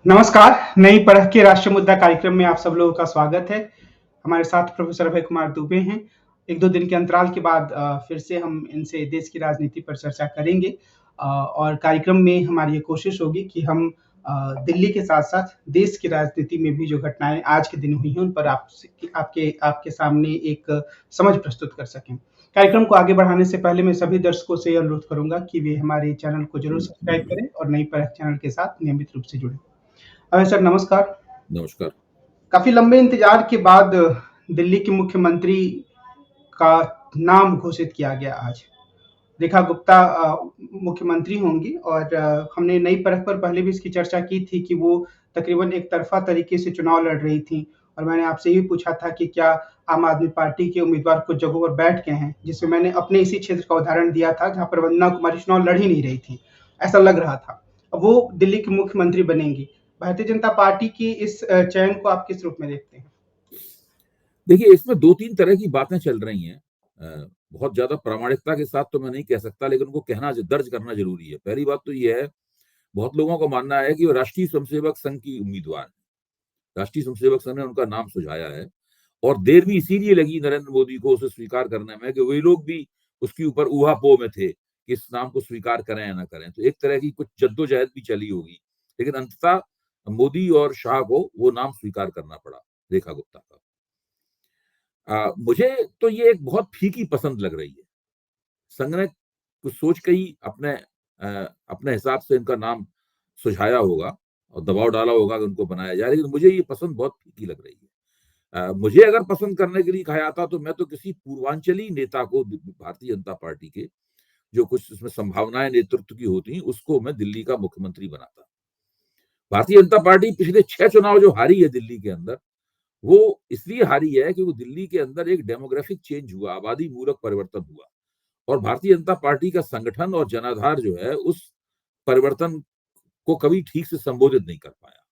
नमस्कार, नई परख के राष्ट्रीय मुद्दा कार्यक्रम में आप सब लोगों का स्वागत है। हमारे साथ प्रोफेसर अभय कुमार दुबे हैं। 1-2 दिन के अंतराल के बाद फिर से हम इनसे देश की राजनीति पर चर्चा करेंगे और कार्यक्रम में हमारी ये कोशिश होगी कि हम दिल्ली के साथ-साथ देश की राजनीति में भी जो घटनाएँ आज के दिन हुई हैं, उन पर आपके आपके सामने एक समझ प्रस्तुत कर सकें। कार्यक्रम को आगे बढ़ाने से पहले मैं सभी दर्शकों से ये अनुरोध करूँगा कि वे हमारे चैनल को ज़रूर सब्सक्राइब करें और नई परख चैनल के साथ नियमित रूप से जुड़ें। सर नमस्कार। नमस्कार। काफ़ी लंबे इंतज़ार के बाद दिल्ली के मुख्यमंत्री का नाम घोषित किया गया आज। रेखा गुप्ता मुख्यमंत्री होंगी और हमने नई परख पर पहले भी इसकी चर्चा की थी कि वो तकरीबन एक तरफ़ा तरीके से चुनाव लड़ रही थीं और मैंने आपसे ये भी पूछा था कि क्या आम आदमी पार्टी के उम्मीदवार कुछ जगहों पर बैठ गए हैं, जिसमें मैंने अपने इसी क्षेत्र का उदाहरण दिया था, जहाँ पर वंदना कुमारी चुनाव लड़ ही नहीं रही थी, ऐसा लग रहा था। अब वो दिल्ली की मुख्यमंत्री बनेंगी। भारतीय जनता पार्टी की इस चयन को आप किस रूप में देखते हैं? देखिए, इसमें 2-3 तरह की बातें चल रही हैं। बहुत ज़्यादा प्रामाणिकता के साथ तो मैं नहीं कह सकता, लेकिन उनको कहना दर्ज करना ज़रूरी है। पहली बात तो ये है, बहुत लोगों का मानना है कि वो राष्ट्रीय स्वयंसेवक संघ की उम्मीदवार हैं। राष्ट्रीय स्वयंसेवक संघ ने उनका नाम सुझाया है और देर भी इसीलिए लगी नरेंद्र मोदी को उसे स्वीकार करने में कि वही लोग भी उसके ऊपर ऊहा-पोह में थे कि इस नाम को स्वीकार करें या ना करें। तो एक तरह की कुछ जद्दोजहद भी चली होगी, लेकिन अंततः मोदी और शाह को वो नाम स्वीकार करना पड़ा, रेखा गुप्ता का। मुझे तो ये एक बहुत फीकी पसंद लग रही है। संघ ने कुछ सोच के ही अपने हिसाब से इनका नाम सुझाया होगा और दबाव डाला होगा कि उनको बनाया जाए, लेकिन मुझे ये पसंद बहुत फीकी लग रही है। मुझे अगर पसंद करने के लिए कहा जाता तो मैं तो किसी पूर्वांचली नेता को भारतीय जनता पार्टी के, जो कुछ इसमें संभावनाएं नेतृत्व की होती हैं, उसको मैं दिल्ली का मुख्यमंत्री बनाता। भारतीय जनता पार्टी पिछले 6 चुनाव जो हारी है दिल्ली के अंदर, वो इसलिए हारी है कि वो दिल्ली के अंदर एक डेमोग्राफिक चेंज हुआ, आबादी मूलक परिवर्तन हुआ और भारतीय जनता पार्टी का संगठन और जनाधार जो है उस परिवर्तन को कभी ठीक से संबोधित नहीं कर पाया,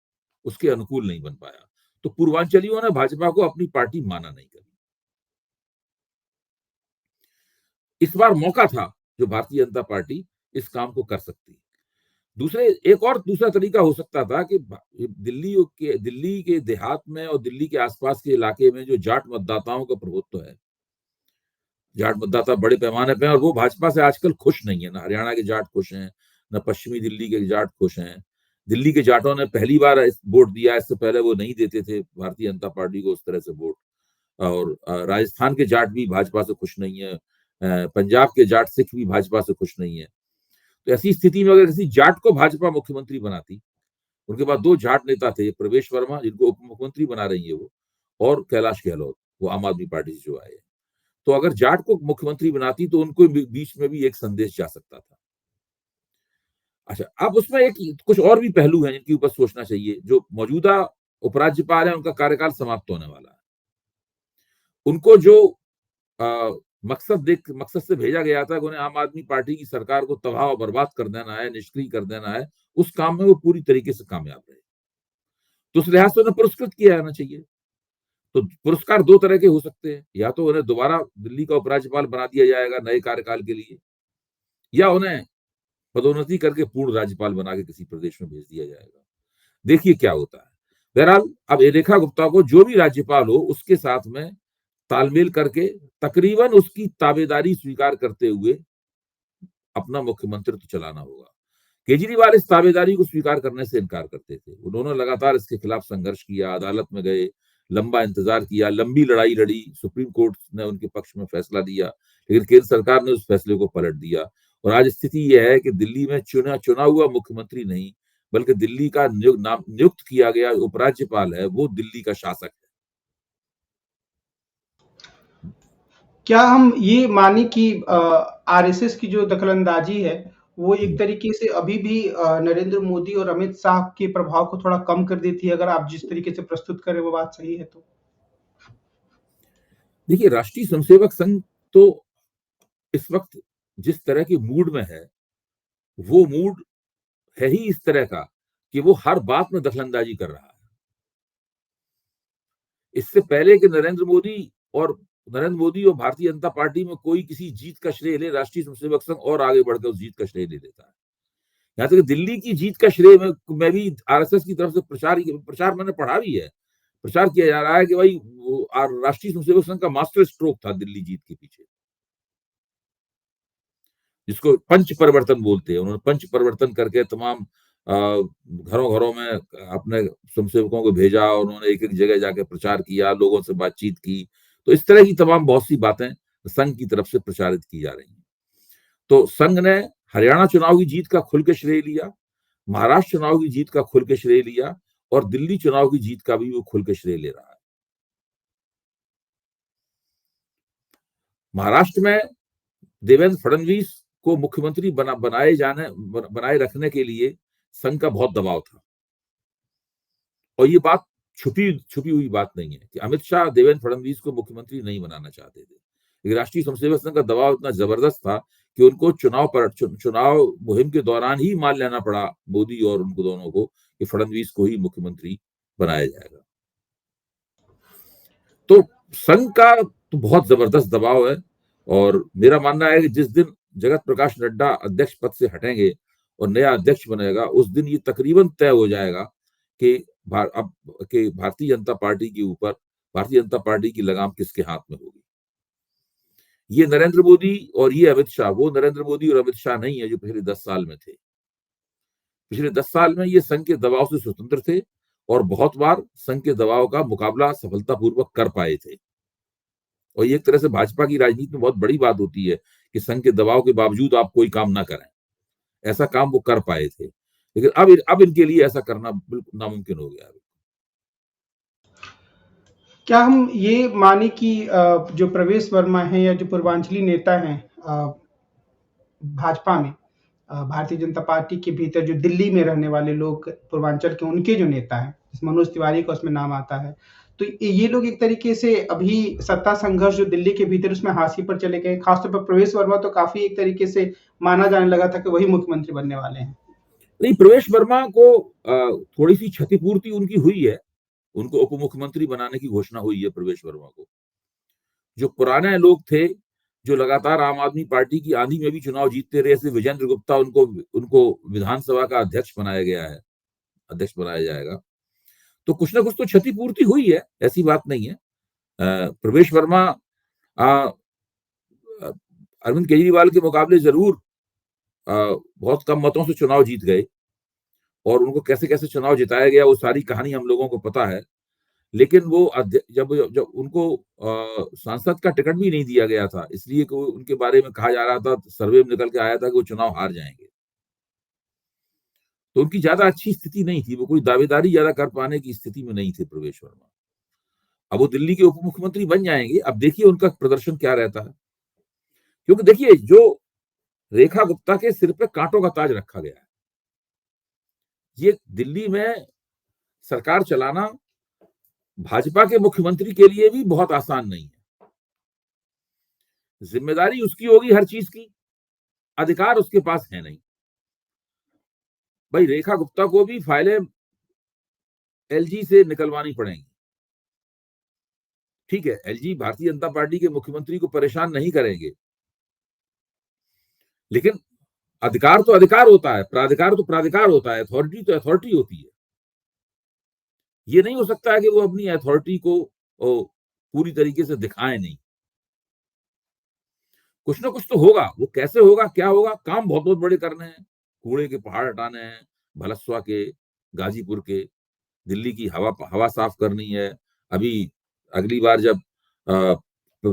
उसके अनुकूल नहीं बन पाया। तो पूर्वांचलियों ने भाजपा को अपनी पार्टी माना नहीं कभी। इस बार मौका था जो भारतीय जनता पार्टी इस काम को कर सकती। दूसरा तरीका हो सकता था कि दिल्ली के देहात में और दिल्ली के आसपास के इलाके में जो जाट मतदाताओं का प्रभुत्व है, जाट मतदाता बड़े पैमाने पे हैं और वो भाजपा से आजकल खुश नहीं है। ना हरियाणा के जाट खुश हैं, ना पश्चिमी दिल्ली के जाट खुश हैं। दिल्ली के जाटों ने पहली बार वोट दिया, इससे पहले वो नहीं देते थे भारतीय जनता पार्टी को उस तरह से वोट। और राजस्थान के जाट भी भाजपा से खुश नहीं है। पंजाब के जाट सिख भी भाजपा से खुश नहीं है। तो ऐसी स्थिति में अगर किसी जाट को भाजपा मुख्यमंत्री बनाती, उनके पास 2 जाट नेता थे, प्रवेश वर्मा जिनको उप मुख्यमंत्री बना रही है वो, और कैलाश गहलोत, वो आम आदमी पार्टी से जो आए हैं। तो अगर जाट को मुख्यमंत्री बनाती तो उनको बीच में भी एक संदेश जा सकता था। अच्छा, अब उसमें एक कुछ और भी पहलू हैं जिनके ऊपर सोचना चाहिए। जो मौजूदा उपराज्यपाल हैं, उनका कार्यकाल समाप्त होने वाला है। उनको जो मकसद से भेजा गया था कि उन्हें आम आदमी पार्टी की सरकार को तबाह और बर्बाद कर देना है, निष्क्रिय कर देना है, उस काम में वो पूरी तरीके से कामयाब रहे। तो उस लिहाज से उन्हें पुरस्कृत किया जाना चाहिए। तो पुरस्कार 2 तरह के हो सकते हैं, या तो उन्हें दोबारा दिल्ली का उपराज्यपाल बना दिया जाएगा नए कार्यकाल के लिए, या उन्हें पदोन्नति करके पूर्ण राज्यपाल बना के किसी प्रदेश में भेज दिया जाएगा। देखिए क्या होता है। बहरहाल अब ये रेखा गुप्ता को जो भी राज्यपाल हो उसके साथ में तालमेल करके तकरीबन उसकी ताबेदारी स्वीकार करते हुए अपना मुख्यमंत्रित्व चलाना होगा। केजरीवाल इस ताबेदारी को स्वीकार करने से इनकार करते थे। उन्होंने लगातार इसके खिलाफ संघर्ष किया, अदालत में गए, लंबा इंतजार किया, लंबी लड़ाई लड़ी, सुप्रीम कोर्ट ने उनके पक्ष में फैसला दिया, लेकिन केंद्र सरकार ने उस फैसले को पलट दिया और आज स्थिति यह है कि दिल्ली में चुना हुआ मुख्यमंत्री नहीं, बल्कि दिल्ली का नियुक्त किया गया उपराज्यपाल है, वो दिल्ली का शासक है। क्या हम ये माने कि आरएसएस की जो दखलंदाजी है, वो एक तरीके से अभी भी नरेंद्र मोदी और अमित शाह के प्रभाव को थोड़ा कम कर देती है, अगर आप जिस तरीके से प्रस्तुत कर रहे हैं वो बात सही है तो? देखिए, राष्ट्रीय स्वयंसेवक संघ तो इस वक्त जिस तरह के मूड में है, वो मूड है ही इस तरह का कि वो हर बात में दखलंदाजी कर रहा है। इससे पहले कि नरेंद्र मोदी और भारतीय जनता पार्टी में कोई किसी जीत का श्रेय ले, राष्ट्रीय स्वयंसेवक संघ और आगे बढ़कर उस जीत का श्रेय ले लेता है। यहाँ तक दिल्ली की जीत का श्रेय मैं भी आरएसएस की तरफ से प्रचार मैंने पढ़ा भी है, प्रचार किया जा रहा है कि भाई वो राष्ट्रीय स्वयंसेवक संघ का मास्टर स्ट्रोक था दिल्ली जीत के पीछे, जिसको पंच परिवर्तन बोलते हैं। उन्होंने पंच परिवर्तन करके तमाम घरों घरों में अपने स्वयंसेवकों को भेजा, उन्होंने एक एक जगह जाके प्रचार किया, लोगों से बातचीत की। तो इस तरह की तमाम बहुत सी बातें संघ की तरफ से प्रचारित की जा रही हैं। तो संघ ने हरियाणा चुनाव की जीत का खुल के श्रेय लिया, महाराष्ट्र चुनाव की जीत का खुल के श्रेय लिया, और दिल्ली चुनाव की जीत का भी वो खुल के श्रेय ले रहा है। महाराष्ट्र में देवेंद्र फडणवीस को मुख्यमंत्री बनाए रखने के लिए संघ का बहुत दबाव था, और ये बात छुपी हुई बात नहीं है कि अमित शाह देवेंद्र फडणवीस को मुख्यमंत्री नहीं बनाना चाहते थे, लेकिन राष्ट्रीय स्वयंसेवक संघ का दबाव इतना जबरदस्त था कि उनको चुनाव मुहिम के दौरान ही मान लेना पड़ा, मोदी और उनको दोनों को, कि फडणवीस को ही मुख्यमंत्री बनाया जाएगा। तो संघ का तो बहुत जबरदस्त दबाव है, और मेरा मानना है कि जिस दिन जगत प्रकाश नड्डा अध्यक्ष पद से हटेंगे और नया अध्यक्ष बनेगा, उस दिन ये तकरीबन तय हो जाएगा कि भारतीय जनता पार्टी के ऊपर भारतीय जनता पार्टी की लगाम किसके हाथ में होगी। ये नरेंद्र मोदी और ये अमित शाह, वो नरेंद्र मोदी और अमित शाह नहीं है जो पिछले 10 साल में थे। पिछले 10 साल में ये संघ के दबाव से स्वतंत्र थे, और बहुत बार संघ के दबाव का मुकाबला सफलतापूर्वक कर पाए थे। और ये एक तरह से भाजपा की राजनीति में बहुत बड़ी बात होती है कि संघ के दबाव के बावजूद आप कोई काम ना करें। ऐसा काम वो कर पाए थे, लेकिन अब इनके लिए ऐसा करना बिल्कुल नामुमकिन हो गया है। क्या हम ये माने कि जो प्रवेश वर्मा है या जो पूर्वांचली नेता हैं भाजपा में, भारतीय जनता पार्टी के भीतर जो दिल्ली में रहने वाले लोग पूर्वांचल के, उनके जो नेता हैं, मनोज तिवारी का उसमें नाम आता है, तो ये लोग एक तरीके से अभी सत्ता संघर्ष जो दिल्ली के भीतर उसमें हाशिए पर चले गए। खासतौर पर प्रवेश वर्मा तो काफी एक तरीके से माना जाने लगा था कि वही मुख्यमंत्री बनने वाले हैं। नहीं, प्रवेश वर्मा को थोड़ी सी क्षतिपूर्ति उनकी हुई है, उनको उप मुख्यमंत्री बनाने की घोषणा हुई है प्रवेश वर्मा को। जो पुराने लोग थे, जो लगातार आम आदमी पार्टी की आंधी में भी चुनाव जीतते रहे, जैसे विजेंद्र गुप्ता, उनको विधानसभा का अध्यक्ष बनाया गया है, अध्यक्ष बनाया जाएगा। तो कुछ ना कुछ तो क्षतिपूर्ति हुई है, ऐसी बात नहीं है। प्रवेश वर्मा अरविंद केजरीवाल के मुकाबले जरूर बहुत कम मतों से चुनाव जीत गए, और उनको कैसे कैसे चुनाव जिताया गया वो सारी कहानी हम लोगों को पता है। लेकिन वो जब उनको सांसद का टिकट भी नहीं दिया गया था, इसलिए कि उनके बारे में कहा जा रहा था, सर्वे में निकल के आया था कि वो चुनाव हार जाएंगे, तो उनकी ज्यादा अच्छी स्थिति नहीं थी, वो कोई दावेदारी ज्यादा कर पाने की स्थिति में नहीं थे प्रवेश वर्मा। अब वो दिल्ली के उप मुख्यमंत्री बन जाएंगे, अब देखिए उनका प्रदर्शन क्या रहता है। क्योंकि देखिए, जो रेखा गुप्ता के सिर पे कांटों का ताज रखा गया है, ये दिल्ली में सरकार चलाना भाजपा के मुख्यमंत्री के लिए भी बहुत आसान नहीं है। जिम्मेदारी उसकी होगी हर चीज की, अधिकार उसके पास है नहीं। भाई रेखा गुप्ता को भी फाइलें एलजी से निकलवानी पड़ेंगी, ठीक है, एलजी भारतीय जनता पार्टी के मुख्यमंत्री को परेशान नहीं करेंगे, लेकिन अधिकार तो अधिकार होता है, प्राधिकार तो प्राधिकार होता है, अथॉरिटी तो अथॉरिटी होती है। ये नहीं हो सकता है कि वो अपनी अथॉरिटी को पूरी तरीके से दिखाएं नहीं। कुछ ना कुछ तो होगा, वो कैसे होगा, क्या होगा, काम बहुत बहुत बड़े करने हैं, कूड़े के पहाड़ हटाने हैं, भलसवा के, गाजीपुर के, दिल्ली की हवा साफ करनी है। अभी अगली बार जब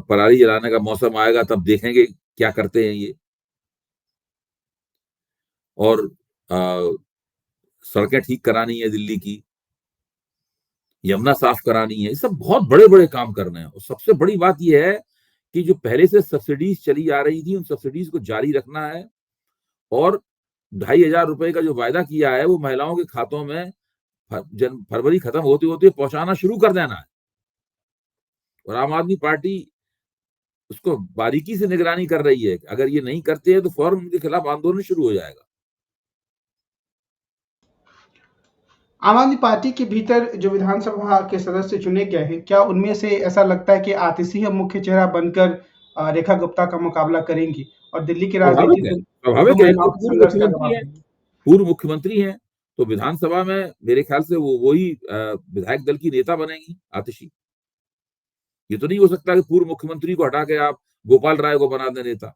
पराली जलाने का मौसम आएगा तब देखेंगे क्या करते हैं ये, और सड़कें ठीक करानी है दिल्ली की, यमुना साफ करानी है, ये सब बहुत बड़े बड़े काम करने हैं। और सबसे बड़ी बात यह है कि जो पहले से सब्सिडीज चली आ रही थी, उन सब्सिडीज को जारी रखना है, और 2,500 रुपए का जो वायदा किया है वो महिलाओं के खातों में फरवरी खत्म होते होते पहुंचाना शुरू कर देना है। और आम आदमी पार्टी उसको बारीकी से निगरानी कर रही है, अगर ये नहीं करते हैं तो फौरन उनके खिलाफ आंदोलन शुरू हो जाएगा। आम आदमी पार्टी के भीतर जो विधानसभा के सदस्य चुने गए हैं, क्या उनमें से ऐसा लगता है कि आतिशी मुख्य चेहरा बनकर रेखा गुप्ता का मुकाबला करेंगी और दिल्ली की राजनीति में स्वाभाविक है, पूर्व मुख्यमंत्री है, पूर्व मुख्यमंत्री हैं, तो विधानसभा में मेरे ख्याल से वही विधायक दल की नेता बनेंगी आतिशी। ये तो नहीं हो सकता कि पूर्व मुख्यमंत्री को हटा के आप गोपाल राय को बना दें नेता।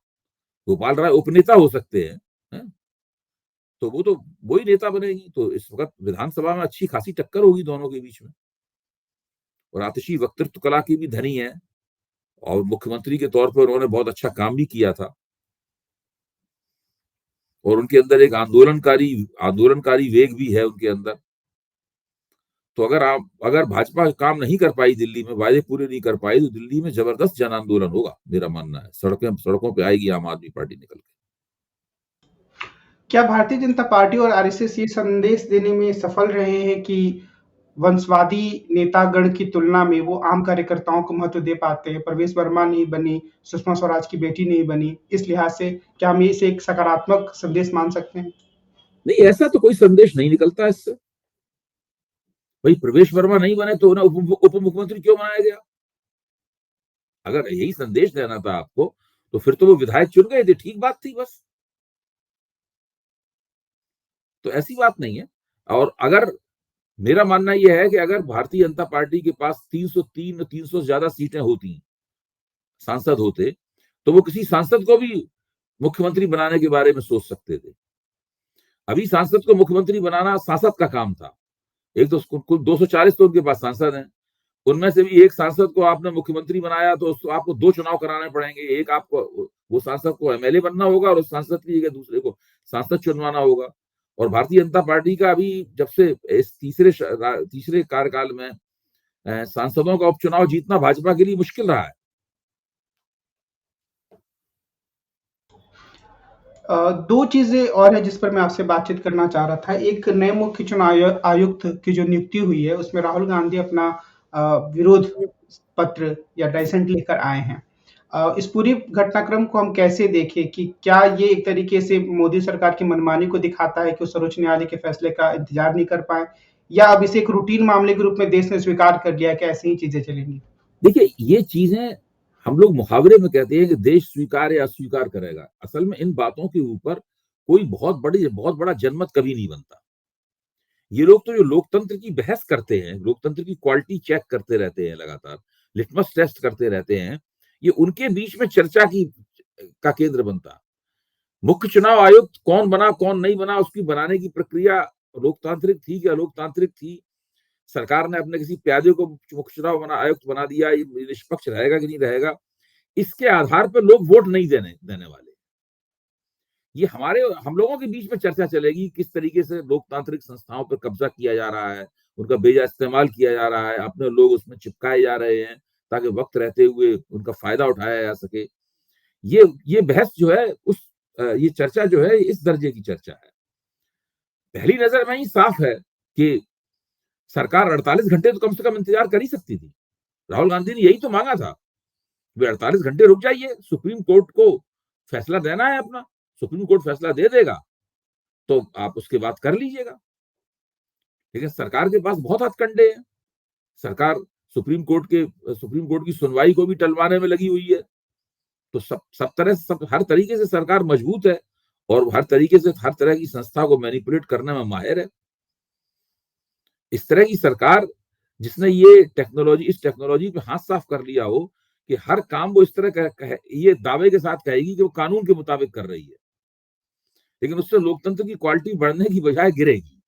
गोपाल राय उपनेता हो सकते हैं, है? तो वो तो वही नेता बनेगी। तो इस वक्त विधानसभा में अच्छी खासी टक्कर होगी दोनों के बीच में। और आतिशी वक्तृत्व कला की भी धनी है और मुख्यमंत्री के तौर पर उन्होंने बहुत अच्छा काम भी किया था और उनके अंदर एक आंदोलनकारी वेग भी है उनके अंदर। तो अगर भाजपा काम नहीं कर पाई, दिल्ली में वायदे पूरे नहीं कर पाई, तो दिल्ली में जबरदस्त जन आंदोलन होगा, मेरा मानना है। सड़कों पे आएगी आम आदमी पार्टी निकल के। क्या भारतीय जनता पार्टी और आरएसएस ये संदेश देने में सफल रहे हैं कि वंशवादी नेतागण की तुलना में वो आम कार्यकर्ताओं को महत्व दे पाते हैं? प्रवेश वर्मा नहीं बनी, सुषमा स्वराज की बेटी नहीं बनी, इस लिहाज से क्या हम इसे एक सकारात्मक संदेश मान सकते हैं? नहीं, ऐसा तो कोई संदेश नहीं निकलता इससे। भाई प्रवेश वर्मा नहीं बने तो उन्हें उप मुख्यमंत्री क्यों बनाया गया? अगर यही संदेश देना था आपको तो फिर तो वो विधायक चुन गए थे, ठीक बात थी बस। तो ऐसी बात नहीं है। और अगर मेरा मानना यह है कि अगर भारतीय जनता पार्टी के पास 303 300 से ज्यादा सीटें होती, सांसद होते, तो वो किसी सांसद को भी मुख्यमंत्री बनाने के बारे में सोच सकते थे। अभी सांसद को मुख्यमंत्री बनाना सांसद का काम था। एक तो कुल 240 तो उनके पास सांसद हैं, उनमें से भी एक सांसद को आपने मुख्यमंत्री बनाया तो आपको 2 चुनाव कराने पड़ेंगे। एक आपको वो सांसद को एमएलए बनना होगा और उस सांसद की जगह दूसरे को सांसद चुनवाना होगा। और भारतीय जनता पार्टी का अभी जब से इस तीसरे कार्यकाल में सांसदों का उपचुनाव जीतना भाजपा के लिए मुश्किल रहा है। दो चीजें और है जिस पर मैं आपसे बातचीत करना चाह रहा था। एक नए मुख्य चुनाव आयुक्त की जो नियुक्ति हुई है, उसमें राहुल गांधी अपना विरोध पत्र या डाइसेंट लेकर आए हैं। इस पूरी घटनाक्रम को हम कैसे देखें कि क्या ये एक तरीके से मोदी सरकार की मनमानी को दिखाता है कि वो सर्वोच्च न्यायालय के फैसले का इंतजार नहीं कर पाए, या अब इसे एक रूटीन मामले के रूप में देश ने स्वीकार कर लिया कि ऐसी ही चीजें चलेंगी? देखिए, ये चीजें हम लोग मुहावरे में कहते हैं कि देश स्वीकार या अस्वीकार करेगा। असल में इन बातों के ऊपर कोई बहुत बड़ा जनमत कभी नहीं बनता। ये लोग तो जो लोकतंत्र की बहस करते हैं, लोकतंत्र की क्वालिटी चेक करते रहते हैं लगातार, लिटमस टेस्ट करते रहते हैं, ये उनके बीच में चर्चा का केंद्र बनता। मुख्य चुनाव आयुक्त कौन बना कौन नहीं बना, उसकी बनाने की प्रक्रिया लोकतांत्रिक थी कि अलोकतांत्रिक थी? सरकार ने अपने किसी प्यादे को मुख्य चुनाव आयुक्त बना दिया, ये निष्पक्ष रहेगा कि नहीं रहेगा, इसके आधार पर लोग वोट नहीं देने वाले। ये हम लोगों के बीच में चर्चा चलेगी किस तरीके से लोकतांत्रिक संस्थाओं पर कब्जा किया जा रहा है, उनका बेजा इस्तेमाल किया जा रहा है, अपने लोग उसमें चिपकाए जा रहे हैं ताकि वक्त रहते हुए उनका फायदा उठाया जा सके। ये बहस जो है ये चर्चा जो है इस दर्जे की चर्चा है। पहली नजर में ही साफ है कि सरकार 48 घंटे तो कम से कम इंतजार कर ही सकती थी। राहुल गांधी ने यही तो मांगा था, वे 48 घंटे रुक जाइए, सुप्रीम कोर्ट को फैसला देना है अपना, सुप्रीम कोर्ट फैसला दे देगा तो आप उसके बाद कर लीजिएगा। लेकिन सरकार के पास बहुत हथकंडे हैं। सरकार सुप्रीम कोर्ट की सुनवाई को भी टलवाने में लगी हुई है। तो हर तरीके से सरकार मजबूत है और हर तरह की संस्था को मैनिपुलेट करने में माहिर है। इस तरह की सरकार जिसने इस टेक्नोलॉजी पे हाथ साफ कर लिया हो कि हर काम वो इस तरह ये दावे के साथ कहेगी कि वो कानून के मुताबिक कर रही है, लेकिन उससे लोकतंत्र की क्वालिटी बढ़ने की बजाय गिरेगी।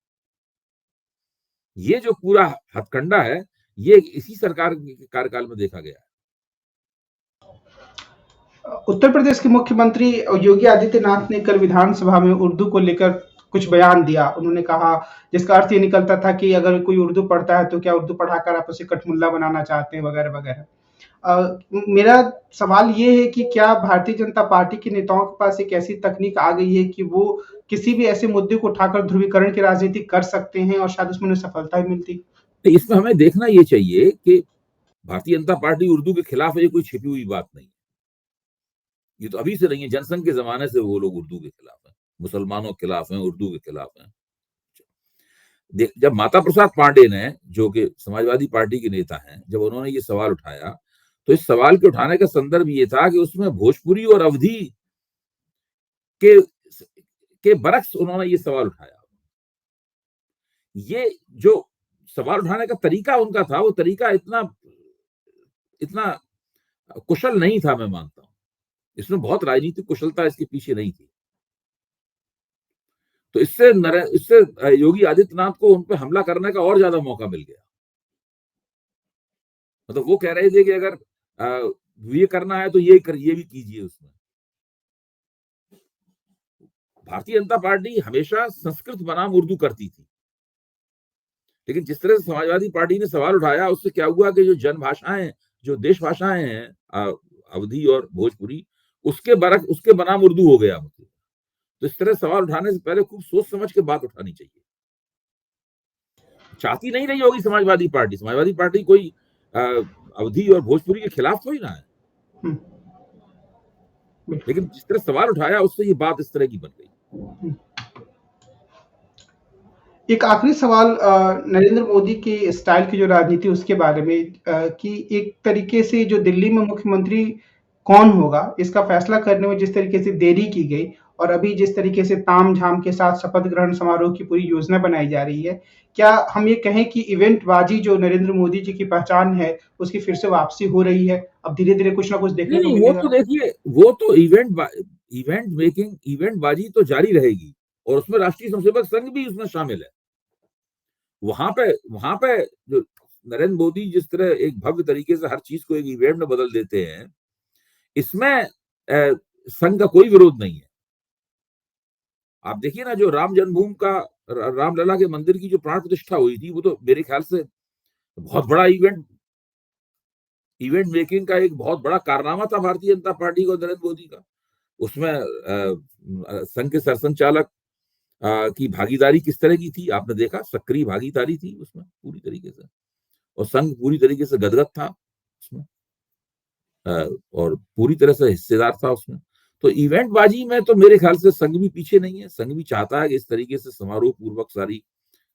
ये जो पूरा हथकंडा है, ये इसी सरकार के कार्यकाल में देखा गया है। उत्तर प्रदेश के मुख्यमंत्री योगी आदित्यनाथ ने कल विधानसभा में उर्दू को लेकर कुछ बयान दिया। उन्होंने कहा, जिसका अर्थ ये निकलता था कि अगर कोई उर्दू पढ़ता है तो क्या उर्दू पढ़ाकर आप उसे कठमुल्ला बनाना चाहते हैं, वगैरह वगैरह। मेरा सवाल ये है कि क्या भारतीय जनता पार्टी के नेताओं के पास एक ऐसी तकनीक आ गई है कि वो किसी भी ऐसे मुद्दे को उठाकर ध्रुवीकरण की राजनीति कर सकते हैं और शायद उसमें उन्हें सफलता भी मिलती? इसमें हमें देखना ये चाहिए कि भारतीय जनता पार्टी उर्दू के खिलाफ है, ये कोई छिपी हुई बात नहीं। ये तो अभी से नहीं है, जनसंघ के जमाने से वो लोग उर्दू के खिलाफ हैं, मुसलमानों के खिलाफ हैं, उर्दू के खिलाफ हैं। जब माता प्रसाद पांडे ने, जो कि समाजवादी पार्टी के नेता हैं, जब उन्होंने ये सवाल उठाया तो इस सवाल के उठाने का संदर्भ ये था कि उसमें भोजपुरी और अवधी के के बरक्स उन्होंने ये सवाल उठाया। ये जो सवाल उठाने का तरीका उनका था, वो तरीका इतना कुशल नहीं था, मैं मानता हूं। इसमें बहुत राजनीतिक कुशलता इसके पीछे नहीं थी। तो इससे योगी आदित्यनाथ को उन पे हमला करने का और ज्यादा मौका मिल गया। मतलब वो कह रहे थे कि अगर ये करना है तो ये भी कीजिए। उसमें भारतीय जनता पार्टी हमेशा संस्कृत बनाम उर्दू करती थी, लेकिन जिस तरह से समाजवादी पार्टी ने सवाल उठाया, उससे क्या हुआ कि जो जनभाषाएं, जो देश भाषाएं हैं, अवधी और भोजपुरी, उसके बनाम उर्दू हो गया। मतलब तो इस तरह सवाल उठाने से पहले खूब सोच समझ के बात उठानी चाहिए। चाहती नहीं रही होगी समाजवादी पार्टी कोई अवधी और भोजपुरी के खिलाफ थोड़ी ना है, लेकिन जिस तरह सवाल उठाया उससे ये बात इस तरह की बन गई। एक आखिरी सवाल नरेंद्र मोदी की स्टाइल की जो राजनीति उसके बारे में, कि एक तरीके से जो दिल्ली में मुख्यमंत्री कौन होगा इसका फैसला करने में जिस तरीके से देरी की गई, और अभी जिस तरीके से तामझाम के साथ शपथ ग्रहण समारोह की पूरी योजना बनाई जा रही है, क्या हम ये कहें कि इवेंटबाजी जो नरेंद्र मोदी जी की पहचान है उसकी फिर से वापसी हो रही है? अब धीरे धीरे कुछ ना कुछ देखने को नहीं, मिलेगा। वो तो देखिए, वो तो इवेंटबाजी तो जारी रहेगी, और उसमें राष्ट्रीय स्वयंसेवक संघ भी उसमें शामिल है। वहां पे जो नरेंद्र मोदी जिस तरह एक भव्य तरीके से हर चीज को एक इवेंट में बदल देते हैं, इसमें संघ का कोई विरोध नहीं है। आप देखिए ना, जो राम जन्मभूमि का, रामलला के मंदिर की जो प्राण प्रतिष्ठा हुई थी, वो तो मेरे ख्याल से बहुत बड़ा इवेंट मेकिंग का एक बहुत बड़ा कारनामा था भारतीय जनता पार्टी को, नरेंद्र मोदी का। उसमें संघ के सरसंचालक की भागीदारी किस तरह की थी, आपने देखा, सक्रिय भागीदारी थी उसमें पूरी तरीके से, और संघ पूरी तरीके से गदगद था उसमें, और पूरी तरह से हिस्सेदार था उसमें। तो इवेंटबाजी में तो मेरे ख्याल से संघ भी पीछे नहीं है। संघ भी चाहता है कि इस तरीके से समारोह पूर्वक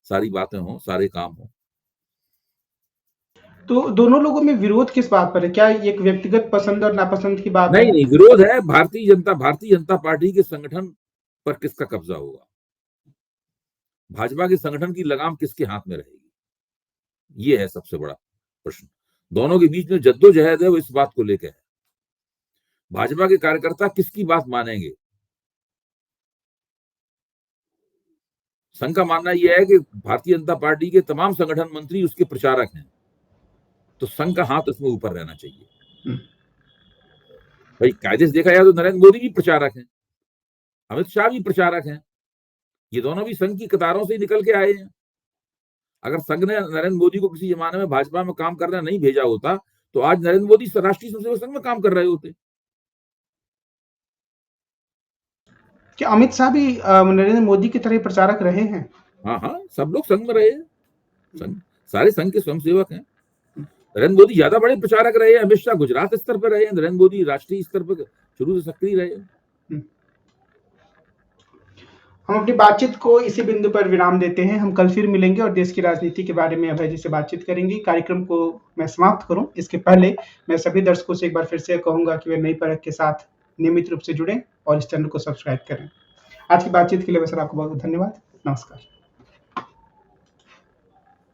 सारी बातें हों, सारे काम हों। तो दोनों लोगों में विरोध किस बात पर है? क्या एक व्यक्तिगत पसंद और नापसंद की बात है? नहीं, विरोध है भारतीय जनता पार्टी के संगठन पर किसका कब्जा होगा, भाजपा के संगठन की लगाम किसके हाथ में रहेगी, ये है सबसे बड़ा प्रश्न। दोनों के बीच में जद्दोजहद है, वो इस बात को लेकर है। भाजपा के कार्यकर्ता किसकी बात मानेंगे? संघ का मानना यह है कि भारतीय जनता पार्टी के तमाम संगठन मंत्री उसके प्रचारक हैं, तो संघ का हाथ उसमें ऊपर रहना चाहिए। भाई कायदे से देखा जाए तो नरेंद्र मोदी भी प्रचारक हैं, अमित शाह भी प्रचारक हैं, ये दोनों भी संघ की कतारों से निकल के आए हैं। अगर संघ ने नरेंद्र मोदी को किसी जमाने में भाजपा में काम करने नहीं भेजा होता, तो आज नरेंद्र मोदी राष्ट्रीय स्वयंसेवक संघ में काम कर रहे होते। क्या अमित शाह भी नरेंद्र मोदी की तरह प्रचारक रहे हैं? हाँ, सब लोग संघ में रहे हैं, सारे संघ के स्वयंसेवक हैं। नरेंद्र मोदी ज्यादा बड़े प्रचारक रहे हैं, अमित शाह गुजरात स्तर पर रहे हैं, नरेंद्र मोदी राष्ट्रीय स्तर पर शुरू से सक्रिय रहे हैं। हम अपनी बातचीत को इसी बिंदु पर विराम देते हैं। हम कल फिर मिलेंगे और देश की राजनीति के बारे में अभय जी से बातचीत करेंगे। कार्यक्रम को मैं समाप्त करूं इसके पहले मैं सभी दर्शकों से एक बार फिर से कहूंगा कि वे नई परख के साथ नियमित रूप से जुड़ें और इस चैनल को सब्सक्राइब करें। आज की बातचीत के लिए सर आपको बहुत धन्यवाद। नमस्कार।